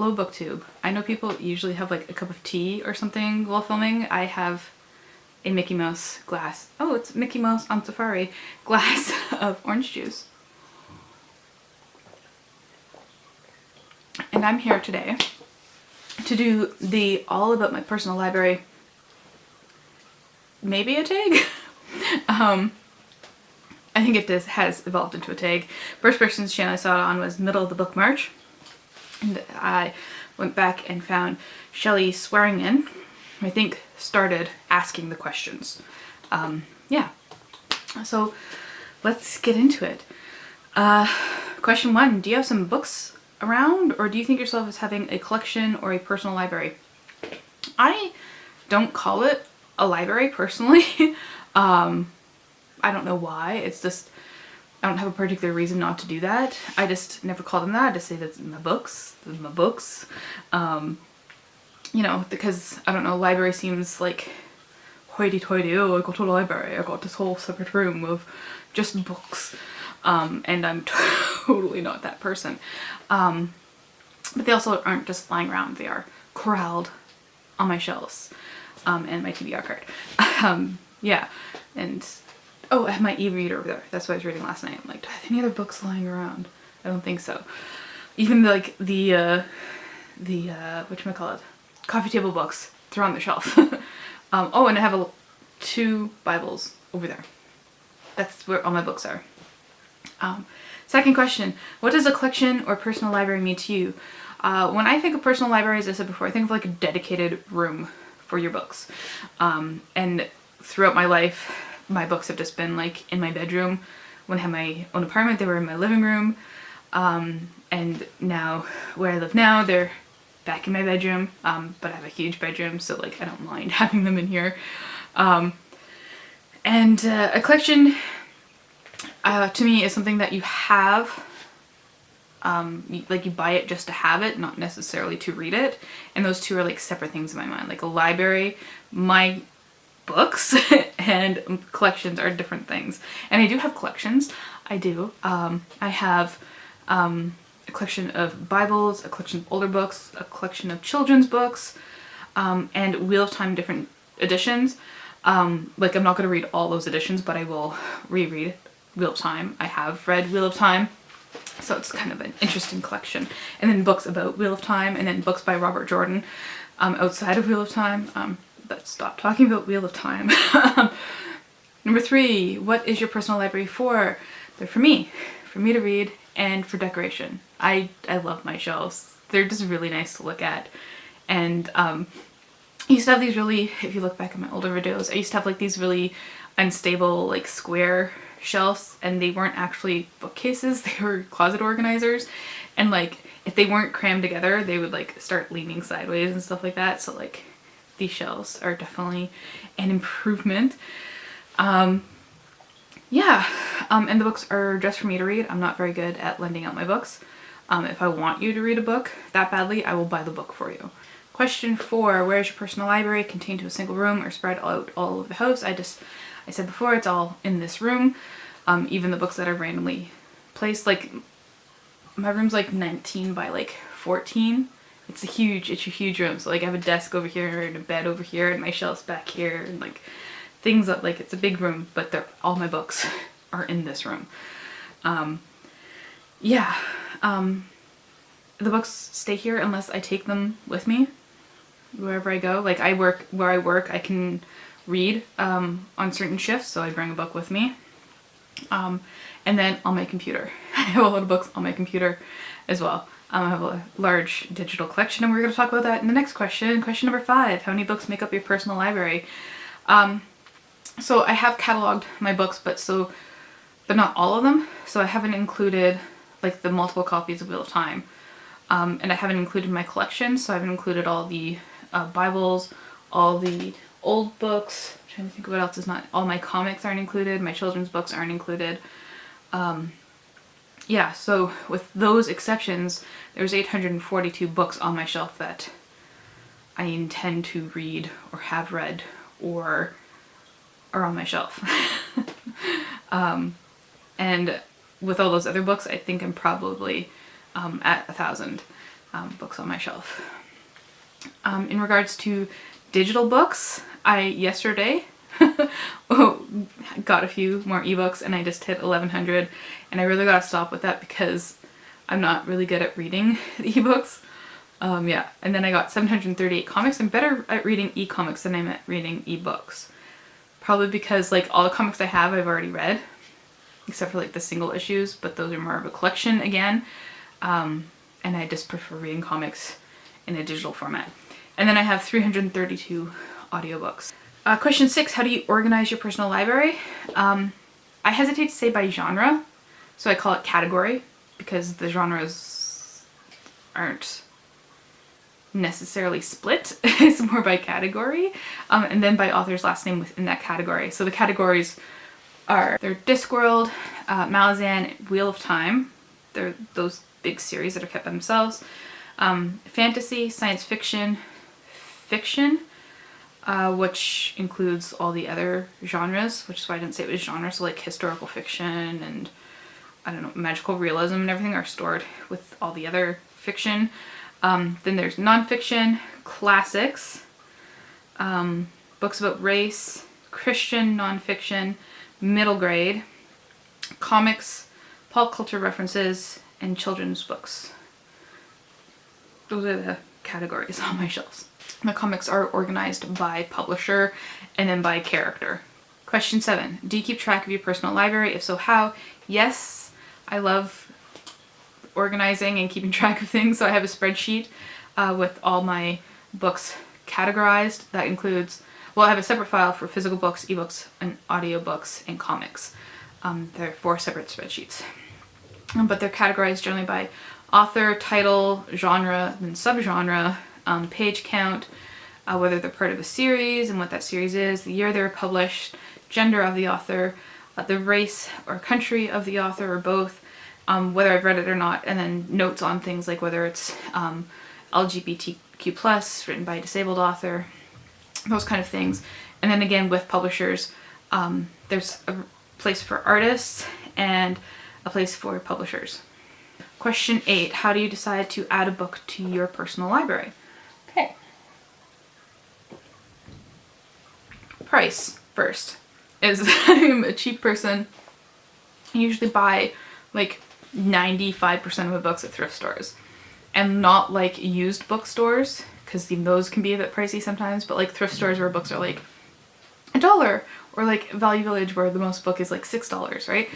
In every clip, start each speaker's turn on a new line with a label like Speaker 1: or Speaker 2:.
Speaker 1: Hello booktube. I know people usually have like a cup of tea or something while filming. I have a Mickey Mouse glass. Oh, it's Mickey Mouse on Safari glass of orange juice. And I'm here today to do the all about my personal library, maybe a tag. I think it has evolved into a tag. First person's channel I saw it on was Middle of the Book March. And I went back and found Shelley Swearingen, who I think started asking the questions. Yeah, so let's get into it. Question 1, do you have some books around, or do you think yourself as having a collection or a personal library? I don't call it a library personally. I don't know why. It's just, I don't have a particular reason not to do that. I just never call them that. I just say that's my books. Those are my books. You know, because, I don't know, library seems like hoity-toity. Oh, I got a library. I got this whole separate room of just books. And I'm totally not that person. But they also aren't just lying around. They are corralled on my shelves. And my TBR card. Yeah. And oh, I have my e-reader over there. That's what I was reading last night. I'm like, do I have any other books lying around? I don't think so. Even like the whatchamacallit, coffee table books, they're on the shelf. Oh, and I have 2 Bibles over there. That's where all my books are. Second question, what does a collection or personal library mean to you? When I think of personal library, as I said before, I think of like a dedicated room for your books. And throughout my life, my books have just been like in my bedroom. When I had my own apartment, they were in my living room. And now, where I live now, they're back in my bedroom. But I have a huge bedroom, so like I don't mind having them in here. And a collection, to me, is something that you have. Like you buy it just to have it, not necessarily to read it. And those two are like separate things in my mind. Like a library, my books and collections are different things. And I do have collections. I do. I have a collection of Bibles, a collection of older books, a collection of children's books, and Wheel of Time different editions. Like I'm not going to read all those editions, but I will reread Wheel of Time. I have read Wheel of Time. So it's kind of an interesting collection. And then books about Wheel of Time, and then books by Robert Jordan outside of Wheel of Time. Let's stop talking about Wheel of Time. Number 3, what is your personal library for? They're for me to read, and for decoration. I love my shelves. They're just really nice to look at. And I used to have these really, if you look back at my older videos, I used to have like these really unstable like square shelves, and they weren't actually bookcases, they were closet organizers. And like if they weren't crammed together, they would like start leaning sideways and stuff like that. So like these shelves are definitely an improvement. Yeah, and the books are just for me to read. I'm not very good at lending out my books. If I want you to read a book that badly, I will buy the book for you. Question 4, where is your personal library? Contained to a single room or spread out all over the house? I said before, it's all in this room. Even the books that are randomly placed. Like my room's like 19 by like 14. It's a huge room. So like I have a desk over here and a bed over here and my shelves back here and like things that like it's a big room, but all my books are in this room. Yeah. The books stay here unless I take them with me wherever I go. Like where I work, I can read on certain shifts, so I bring a book with me. And then on my computer. I have a lot of books on my computer as well. I have a large digital collection, and we're going to talk about that in the next question. Question number 5, how many books make up your personal library? So I have cataloged my books, but not all of them. So I haven't included like the multiple copies of Wheel of Time. And I haven't included my collection, so I haven't included all the Bibles, all the old books. I'm trying to think of what else is not. All my comics aren't included. My children's books aren't included. Yeah, so with those exceptions, there's 842 books on my shelf that I intend to read or have read or are on my shelf. And with all those other books, I think I'm probably at 1,000. books on my shelf. In regards to digital books, I yesterday got a few more ebooks and I just hit 1100, and I really gotta stop with that because I'm not really good at reading the ebooks. Yeah, and then I got 738 comics. I'm better at reading e-comics than I'm at reading ebooks. Probably because like all the comics I have I've already read, except for like the single issues, but those are more of a collection again. And I just prefer reading comics in a digital format. And then I have 332 audiobooks. Question 6, how do you organize your personal library? I hesitate to say by genre, so I call it category, because the genres aren't necessarily split. It's more by category, and then by author's last name within that category. So the categories are, they're Discworld, Malazan, Wheel of Time. They're those big series that are kept by themselves. Fantasy, science fiction, fiction, which includes all the other genres, which is why I didn't say it was genre. So like historical fiction and, I don't know, magical realism and everything are stored with all the other fiction. Then there's nonfiction, classics, books about race, Christian nonfiction, middle grade, comics, pop culture references, and children's books. Those are the categories on my shelves. The comics are organized by publisher and then by character. Question 7. Do you keep track of your personal library? If so, how? Yes, I love organizing and keeping track of things. So I have a spreadsheet with all my books categorized. That includes, well, I have a separate file for physical books, ebooks, and audiobooks, and comics. There are 4 separate spreadsheets. But they're categorized generally by author, title, genre, and subgenre, page count, whether they're part of a series and what that series is, the year they were published, gender of the author, the race or country of the author or both, whether I've read it or not, and then notes on things like whether it's LGBTQ+, written by a disabled author, those kind of things. And then again with publishers, there's a place for artists and a place for publishers. Question 8, how do you decide to add a book to your personal library? Okay. Price first. I'm a cheap person. I usually buy like 95% of my books at thrift stores. And not like used bookstores, because even those can be a bit pricey sometimes, but like thrift stores where books are like $1, or like Value Village where the most book is like $6, right?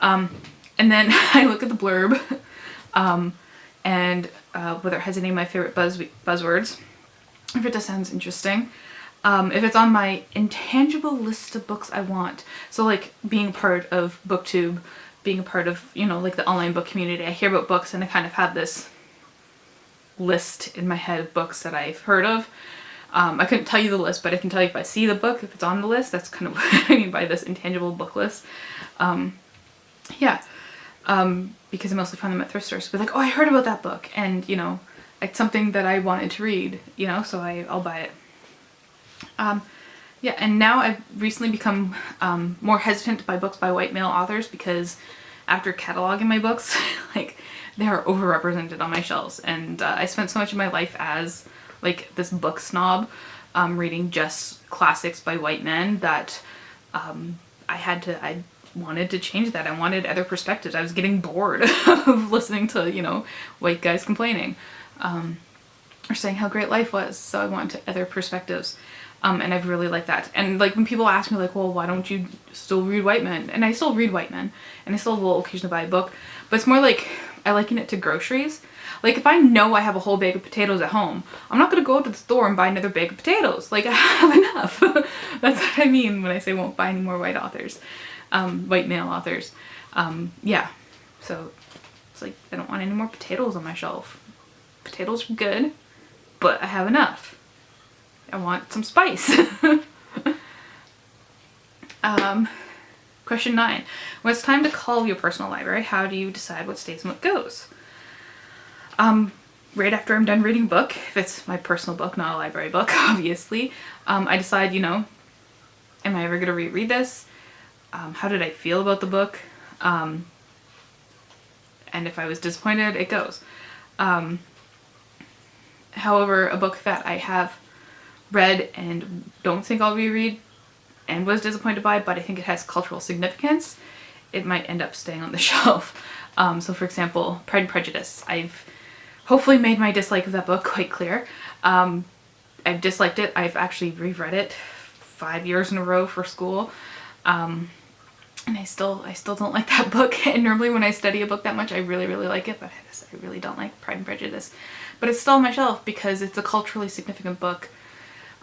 Speaker 1: And then I look at the blurb and whether it has any of my favorite buzzwords, if it just sounds interesting. If it's on my intangible list of books I want, so like being part of BookTube, being a part of, you know, like the online book community, I hear about books and I kind of have this list in my head of books that I've heard of. I couldn't tell you the list, but I can tell you if I see the book, if it's on the list. That's kind of what I mean by this intangible book list. Yeah. Because I mostly find them at thrift stores. But like, oh, I heard about that book, and you know, it's something that I wanted to read, you know, so I'll buy it. Yeah, and now I've recently become more hesitant to buy books by white male authors, because after cataloging my books, like, they are overrepresented on my shelves, and I spent so much of my life as like this book snob, reading just classics by white men, that I wanted to change that. I wanted other perspectives. I was getting bored of listening to, you know, white guys complaining, or saying how great life was, so I wanted other perspectives. And I've really liked that. And like when people ask me like, well, why don't you still read white men? And I still read white men, and I still will occasionally buy a book, but it's more like I liken it to groceries. Like if I know I have a whole bag of potatoes at home, I'm not gonna go to the store and buy another bag of potatoes. Like I have enough. That's what I mean when I say won't buy any more white authors, white male authors. Yeah, so it's like I don't want any more potatoes on my shelf. Potatoes are good, but I have enough. I want some spice. Question 9. When it's time to cull your personal library, how do you decide what stays and what goes? Right after I'm done reading a book, if it's my personal book, not a library book, obviously, I decide, you know, am I ever going to reread this? How did I feel about the book? And if I was disappointed, it goes. However, a book that I have read and don't think I'll reread and was disappointed by, but I think it has cultural significance, it might end up staying on the shelf. So for example, Pride and Prejudice. I've hopefully made my dislike of that book quite clear. I've disliked it. I've actually reread it 5 years in a row for school. And I still don't like that book. And normally when I study a book that much, I really like it, but I really don't like Pride and Prejudice. But it's still on my shelf because it's a culturally significant book.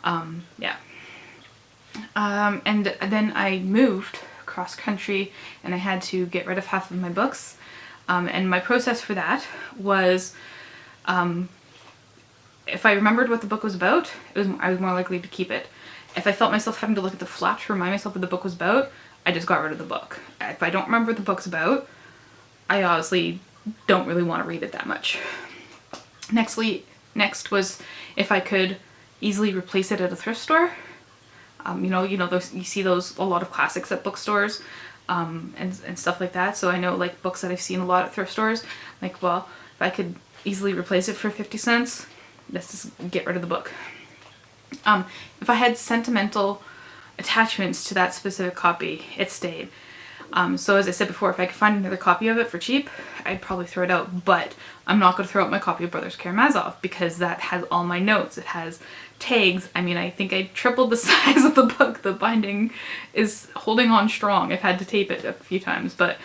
Speaker 1: Yeah. And then I moved cross country and I had to get rid of half of my books. And my process for that was, if I remembered what the book was about, I was more likely to keep it. If I felt myself having to look at the flap to remind myself what the book was about, I just got rid of the book. If I don't remember what the book's about, I honestly don't really want to read it that much. Next was if I could easily replace it at a thrift store. You know those, you see those a lot of classics at bookstores, and stuff like that. So I know like books that I've seen a lot at thrift stores. Like, well, if I could easily replace it for 50 cents, let's just get rid of the book. If I had sentimental attachments to that specific copy, it stayed. So as I said before, if I could find another copy of it for cheap, I'd probably throw it out, but I'm not going to throw out my copy of Brothers Karamazov because that has all my notes. It has tags. I mean, I think I tripled the size of the book. The binding is holding on strong. I've had to tape it a few times, but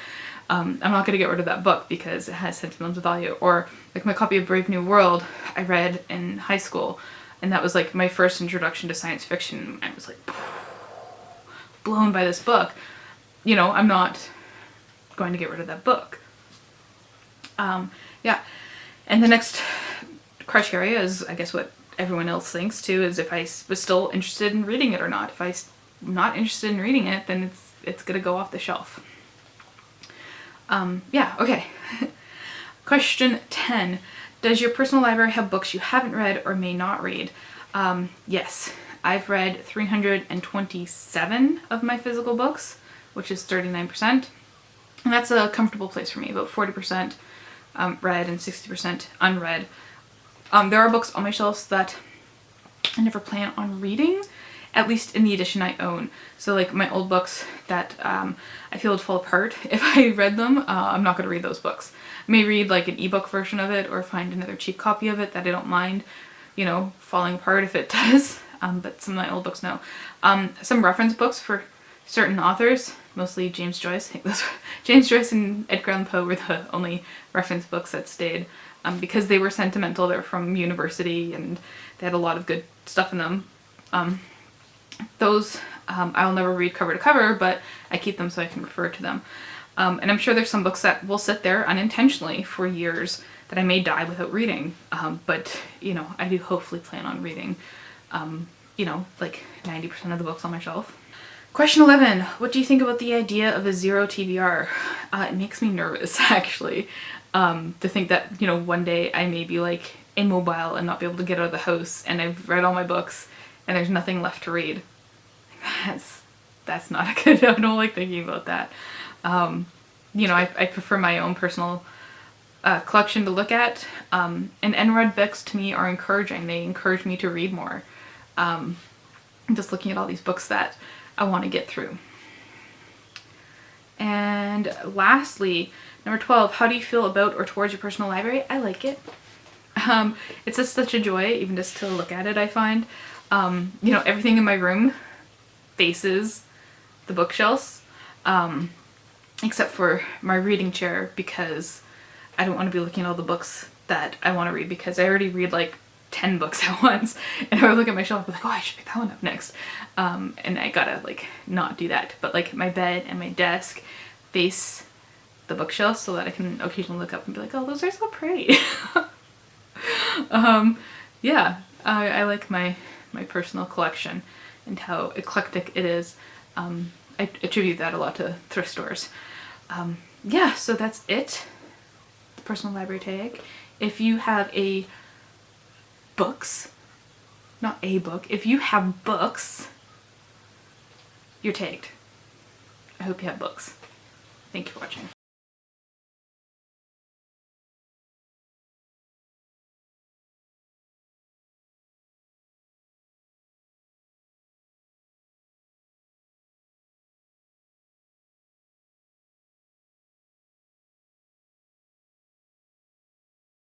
Speaker 1: I'm not going to get rid of that book because it has sentimental value. Or like my copy of Brave New World I read in high school, and that was like my first introduction to science fiction. I was like blown by this book. You know, I'm not going to get rid of that book. Yeah. And the next criteria is, I guess, what everyone else thinks too, is if I was still interested in reading it or not. If I'm not interested in reading it, then it's gonna go off the shelf. Yeah, okay. Question 10. Does your personal library have books you haven't read or may not read? Yes. I've read 327 of my physical books, which is 39%. And that's a comfortable place for me, about 40% read and 60% unread. There are books on my shelves that I never plan on reading, at least in the edition I own. So like my old books that I feel would fall apart if I read them, I'm not going to read those books. I may read like an ebook version of it or find another cheap copy of it that I don't mind, you know, falling apart if it does. But some of my old books, no. Some reference books for certain authors, mostly James Joyce. I think those James Joyce and Edgar Allan Poe were the only reference books that stayed, because they were sentimental. They were from university and they had a lot of good stuff in them. Those I'll never read cover to cover, but I keep them so I can refer to them. And I'm sure there's some books that will sit there unintentionally for years that I may die without reading. But, you know, I do hopefully plan on reading, you know, like 90% of the books on my shelf. Question 11. What do you think about the idea of a zero TBR? It makes me nervous, actually, to think that, you know, one day I may be like immobile and not be able to get out of the house and I've read all my books and there's nothing left to read. That's not a good, I don't like thinking about that. You know, I prefer my own personal collection to look at, and unread books to me are encouraging. They encourage me to read more. Just looking at all these books that I want to get through. And lastly, number 12, how do you feel about or towards your personal library? I like it. It's just such a joy, even just to look at it, I find. You know, everything in my room faces the bookshelves, except for my reading chair, because I don't want to be looking at all the books that I want to read, because I already read like 10 books at once, and I would look at my shelf and be like, oh, I should pick that one up next. And I gotta like not do that. But like my bed and my desk face the bookshelf so that I can occasionally look up and be like, oh, those are so pretty. Yeah, I like my personal collection and how eclectic it is. I attribute that a lot to thrift stores. Yeah, so that's it. The personal library tag. If you have books, not a book, if you have books, you're tagged. I hope you have books. Thank you for watching.